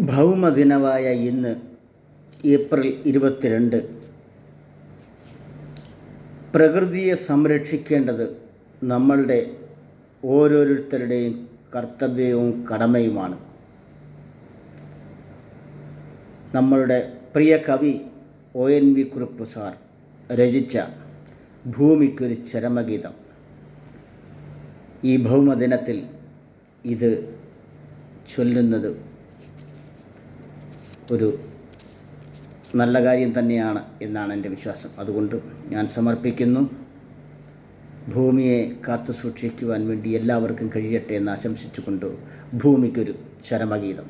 ഭൗമദിനമായ ഇന്ന് ഏപ്രിൽ 22, പ്രകൃതിയെ സംരക്ഷിക്കേണ്ടത് നമ്മളുടെ ഓരോരുത്തരുടെയും കർത്തവ്യവും കടമയുമാണ്. നമ്മളുടെ പ്രിയ കവി ONV കുറുപ്പ് സാർ രചിച്ച ഭൂമിക്കൊരു ചരമഗീതം ഈ ഭൗമദിനത്തിൽ ഇത് ചൊല്ലുന്നത് ഒരു നല്ല കാര്യം തന്നെയാണ് എന്നാണ് എൻ്റെ വിശ്വാസം. അതുകൊണ്ട് ഞാൻ സമർപ്പിക്കുന്നു. ഭൂമിയെ കാത്തു സൂക്ഷിക്കുവാൻ വേണ്ടി എല്ലാവർക്കും കഴിയട്ടെ എന്ന് ആശംസിച്ചുകൊണ്ട് ഭൂമിക്കൊരു ചരമഗീതം.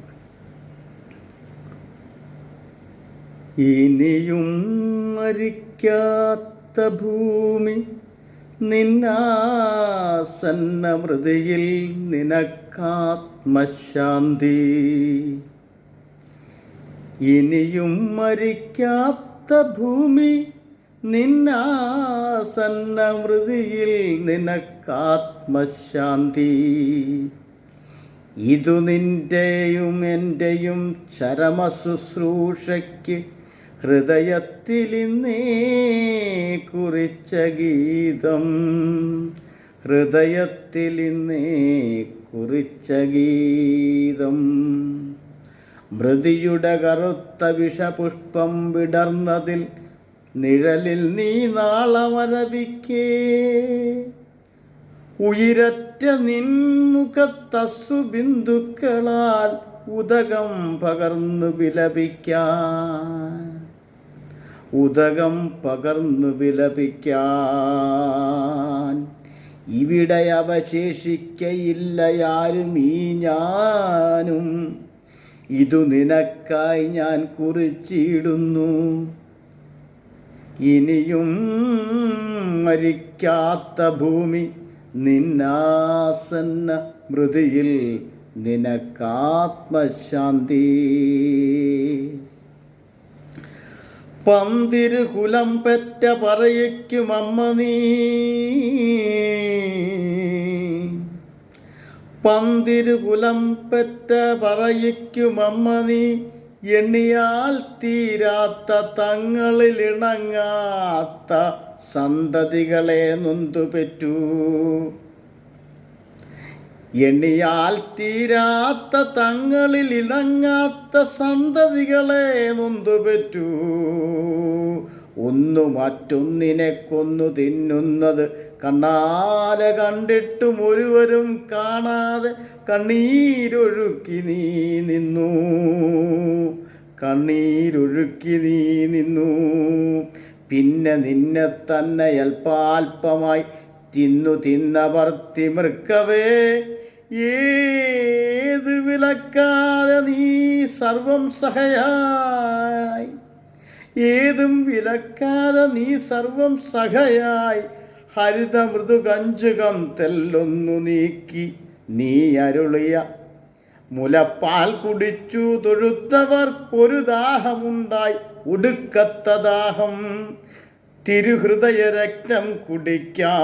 ഇനിയും മരിക്കാത്ത ഭൂമി നിന്നാസന്നമൃതിയിൽ നിനക്കാത്മശാന്തി. ഇനിയും മരിക്കാത്ത ഭൂമി നിന്നാസന്നമൃതിയിൽ നിനക്കാത്മശാന്തി. ഇതു നിൻ്റെയും എൻ്റെയും ചരമശുശ്രൂഷയ്ക്ക് ഹൃദയത്തിലിന്നേ കുറിച്ച ഗീതം. ഹൃദയത്തിലിന്നേ കുറിച്ച ഗീതം. മൃതിയുടെ കറുത്ത വിഷപുഷ്പം വിടർന്നതിൽ നിഴലിൽ നീ നാളമരവിക്കേ. ഉയിരറ്റ നിൻമുഖത്തസു ബിന്ദുക്കളാൽ ഉദകം പകർന്നു വിലപിക്കാൻ. ഉദകം പകർന്നു വിലപിക്കാൻ. ഇവിടെ അവശേഷിക്കയില്ലയാരും ഈ ഞാനും. ഇതു നിനക്കായി ഞാൻ കുറിച്ചിടുന്നു. ഇനിയും മരിക്കാത്ത ഭൂമി നിന്നാസന്ന മൃതിയിൽ നിനക്കാത്മശാന്തി. പന്തിരുകുലം പെറ്റ പറയിക്കുമമ്മ നീ. പന്തിരുകുലം പെറ്റ പറയിക്കുമമ്മ നീ. എണ്ണിയാൽ തീരാത്ത തങ്ങളിലിണങ്ങാത്ത സന്തതികളെ നൊന്തുപെറ്റു. എണ്ണിയാൽ തീരാത്ത തങ്ങളിലിണങ്ങാത്ത സന്തതികളെ നൊന്തുപെറ്റു. ഒന്നു മറ്റൊന്നിനെ കൊന്നു തിന്നുന്നത് കണ്ണാലെ കണ്ടിട്ടും ഒരുവരും കാണാതെ കണ്ണീരൊഴുക്കി നീ നിന്നു. കണ്ണീരൊഴുക്കി നീ നിന്നു. പിന്നെ നിന്നെ തന്നെ അല്പാൽപമായി തിന്നവർ തിമിർക്കവേ. ഏത് വിലക്കാതെ നീ സർവം സഹയായി. ഏതും വിലക്കാതെ നീ സർവം സഹയായി. ഹരിത മൃദുകഞ്ചുകം തെല്ലൊന്നു നീക്കി നീ അരുളിയ മുലപ്പാൽ കുടിച്ചു തൊഴുത്തവർക്കൊരു ദാഹമുണ്ടായി. ഒടുക്കത്ത ദാഹം തിരുഹൃദയ രക്തം കുടിക്കാൻ.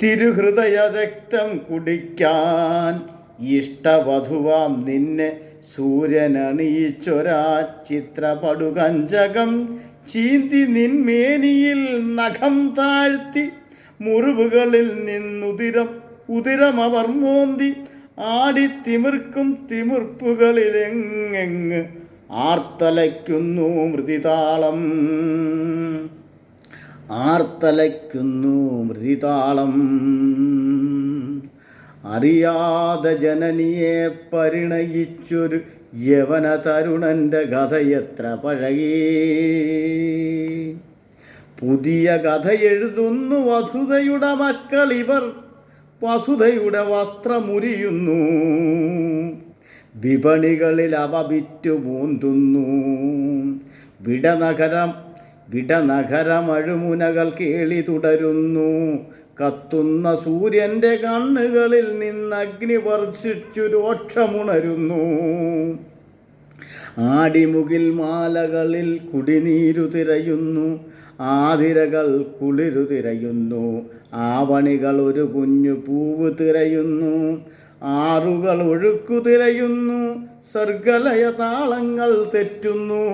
തിരുഹൃദയ രക്തം കുടിക്കാൻ. ഇഷ്ടവധുവാം നിന്നെ സൂര്യനണിയിച്ചൊരാ ചിത്രപടുകഞ്ചകം ചീന്തി നിൻമേനിയിൽ നഖം താഴ്ത്തി. മുറിവുകളിൽ ഉതിരമവർ മോന്തി ആടിത്തിമിർക്കും തിമിർപ്പുകളിലെങ്ങെങ്ങ് ആർത്തലയ്ക്കുന്നു മൃതിതാളം. ആർത്തലയ്ക്കുന്നു മൃതിതാളം. അറിയാതെ ജനനിയെ പരിണയിച്ചൊരു യവന തരുണൻ്റെ കഥയെത്ര പഴകി. പുതിയ കഥ എഴുതുന്നു വസുധയുടെ മക്കളിവർ. വസുധയുടെ വസ്ത്രമുരിയുന്നു. വിപണികളിൽ അവ വിറ്റുമൂന്തുന്നു. വിടനഗരമഴുമുനകൾ കേളി തുടരുന്നു. കത്തുന്ന സൂര്യൻ്റെ കണ്ണുകളിൽ നിന്ന് അഗ്നി വർഷിച്ചു രോക്ഷമുണരുന്നു. ആടിമുകിൽ മാലകളിൽ കുടിനീരു തിരയുന്നു. ആതിരകൾ കുളിരു തിരയുന്നു. ആവണികൾ ഒരു കുഞ്ഞു പൂവ് തിരയുന്നു. ആറുകൾ ഒഴുക്കു തിരയുന്നു, സർഗലയ താളങ്ങൾ തെറ്റുന്നു,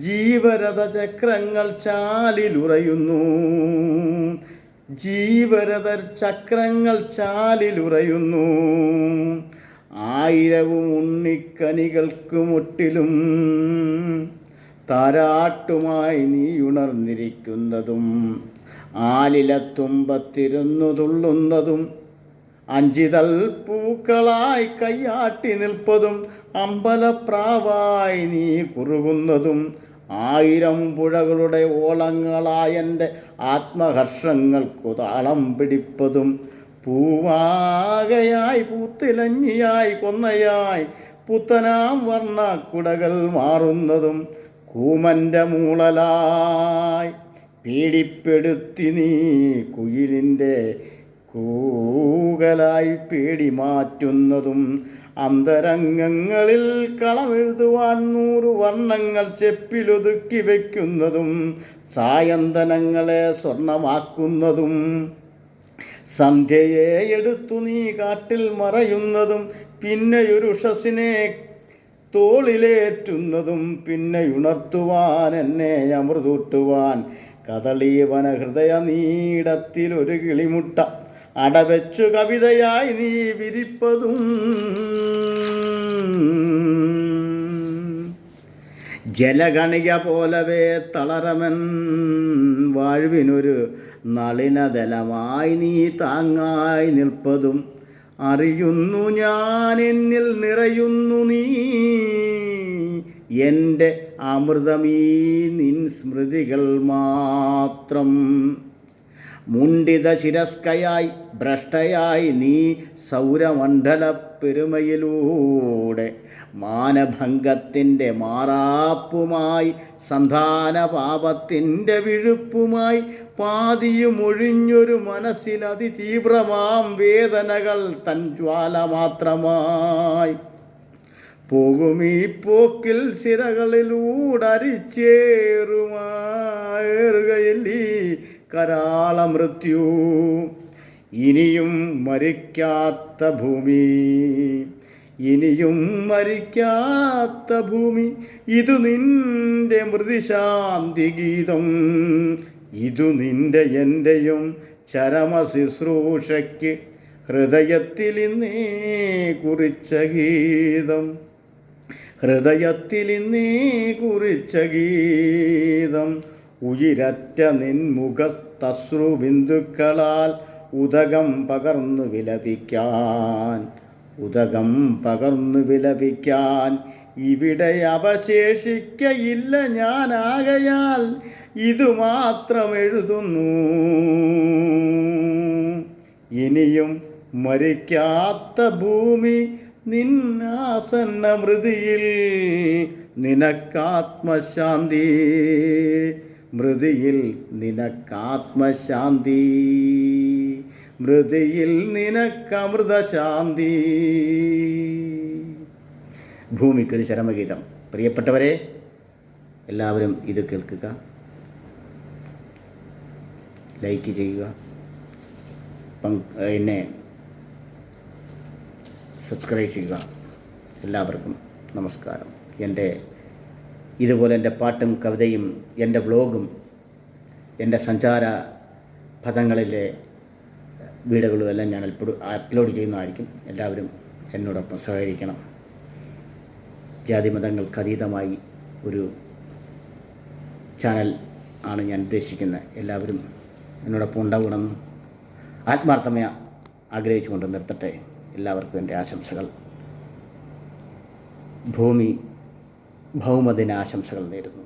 ജീവരഥ ചക്രങ്ങൾ ചാലിലുറയുന്നു, ജീവരഥ ചക്രങ്ങൾ ചാലിലുറയുന്നു. ആയിരവും ഉണ്ണിക്കനികൾക്ക് മുട്ടിലും താരാട്ടുമായി നീ ഉണർന്നിരിക്കുന്നതും, ആലിലത്തുമ്പത്തിരുന്നു തുള്ളുന്നതും, അഞ്ചിതൾ പൂക്കളായി കയ്യാട്ടി നിൽപ്പതും, അമ്പലപ്രാവായി നീ കുറുകുന്നതും, ആയിരം പുഴകളുടെ ഓളങ്ങളായെൻ്റെ ആത്മഹർഷങ്ങൾക്കു താളം പിടിപ്പതും, പൂവാകയായി പൂത്തിലഞ്ഞിയായി കൊന്നയായി പുത്തനാം വർണ്ണക്കുടകൾ മാറുന്നതും, കൂമൻ്റെ മൂളലായി പേടിപ്പെടുത്തി നീ കുയിലിൻ്റെ കൂകലായി പേടി മാറ്റുന്നതും, അന്തരംഗങ്ങളിൽ കളമെഴുതുവാൻ 100 വർണ്ണങ്ങൾ ചെപ്പിലൊതുക്കി വയ്ക്കുന്നതും, സായന്തനങ്ങളെ സ്വർണമാക്കുന്നതും, സന്ധ്യയെ എടുത്തു നീ കാട്ടിൽ മറയുന്നതും, പിന്നെയൊരുഷസിനെ തോളിലേറ്റുന്നതും, പിന്നെ ഉണർത്തുവാൻ എന്നെ അമൃതൂട്ടുവാൻ കദളീവന ഹൃദയ നീടത്തിലൊരു കിളിമുട്ട അടവെച്ചു കവിതയായി നീ വിരിപ്പതും, ജലഗണിക പോലവേ തളരമൻ വാഴ്വിനൊരു നളിനദലമായി നീ താങ്ങായി നിൽപ്പതും, അറിയുന്നു ഞാൻ എന്നിൽ നിറയുന്നു നീ, എൻ്റെ അമൃതമീ നിൻ സ്മൃതികൾ മാത്രം. മുണ്ടിത ശിരസ്കയായി ഭ്രഷ്ടയായി നീ സൗരമണ്ഡല പെരുമയിലൂടെ മാനഭംഗത്തിൻ്റെ മാറാപ്പുമായി, സന്താന പാപത്തിൻ്റെ വിഴുപ്പുമായി, പാതിയുമൊഴിഞ്ഞൊരു മനസ്സിൽ അതിതീവ്രമാം വേദനകൾ തൻ ജ്വാല മാത്രമായി, പോകുമീ പോക്കിൽ സിരകളിലൂടരിച്ചേറുകയില്ലീ കരാള മൃത്യു. ഇനിയും മരിക്കാത്ത ഭൂമി, ഇനിയും മരിക്കാത്ത ഭൂമി, ഇതു നിൻ്റെ മൃതിശാന്തി ഗീതം, ഇതു നിൻ്റെ എൻ്റെയും ചരമ ശുശ്രൂഷയ്ക്ക് ഹൃദയത്തിലിന്നേ കുറിച്ച ഗീതം, ഹൃദയത്തിലിന്നേ കുറിച്ച ഗീതം. ഉയിരറ്റ നിൻമുഖത്തശ്രു ബിന്ദുക്കളാൽ ഉദകം പകർന്നു വിലപിക്കാൻ, ഉദകം പകർന്നു വിലപിക്കാൻ ഇവിടെ അവശേഷിക്കയില്ല ഞാനാകയാൽ ഇതുമാത്രം എഴുതുന്നു. ഇനിയും മരിക്കാത്ത ഭൂമി നിന്നാസന്ന മൃതിയിൽ നിനക്കാത്മശാന്തി, മൃതിയിൽ നിനക്കാത്മശാന്തി, മൃതിയിൽ നിനക്കമൃതശാന്തി. ഭൂമിക്കൊരു ചരമഗീതം. പ്രിയപ്പെട്ടവരെ, എല്ലാവരും ഇത് കേൾക്കുക, ലൈക്ക് ചെയ്യുക, എന്നെ സബ്സ്ക്രൈബ് ചെയ്യുക. എല്ലാവർക്കും നമസ്കാരം. ഇതുപോലെ എൻ്റെ പാട്ടും കവിതയും എൻ്റെ വ്ലോഗും എൻ്റെ സഞ്ചാര പദങ്ങളിലെ വീഡിയോകളും എല്ലാം ഞാൻ അപ്ലോഡ് ചെയ്യുന്നതായിരിക്കും. എല്ലാവരും എന്നോടൊപ്പം സഹകരിക്കണം. ജാതിമതങ്ങൾക്കതീതമായി ഒരു ചാനൽ ആണ് ഞാൻ ഉദ്ദേശിക്കുന്നത്. എല്ലാവരും എന്നോടൊപ്പം ഉണ്ടാവണമെന്ന് ആത്മാർത്ഥമായി ആഗ്രഹിച്ചുകൊണ്ട് നിർത്തട്ടെ. എല്ലാവർക്കും എൻ്റെ ആശംസകൾ. ഭൗമദിന ആശംസകൾ നേരുന്നു.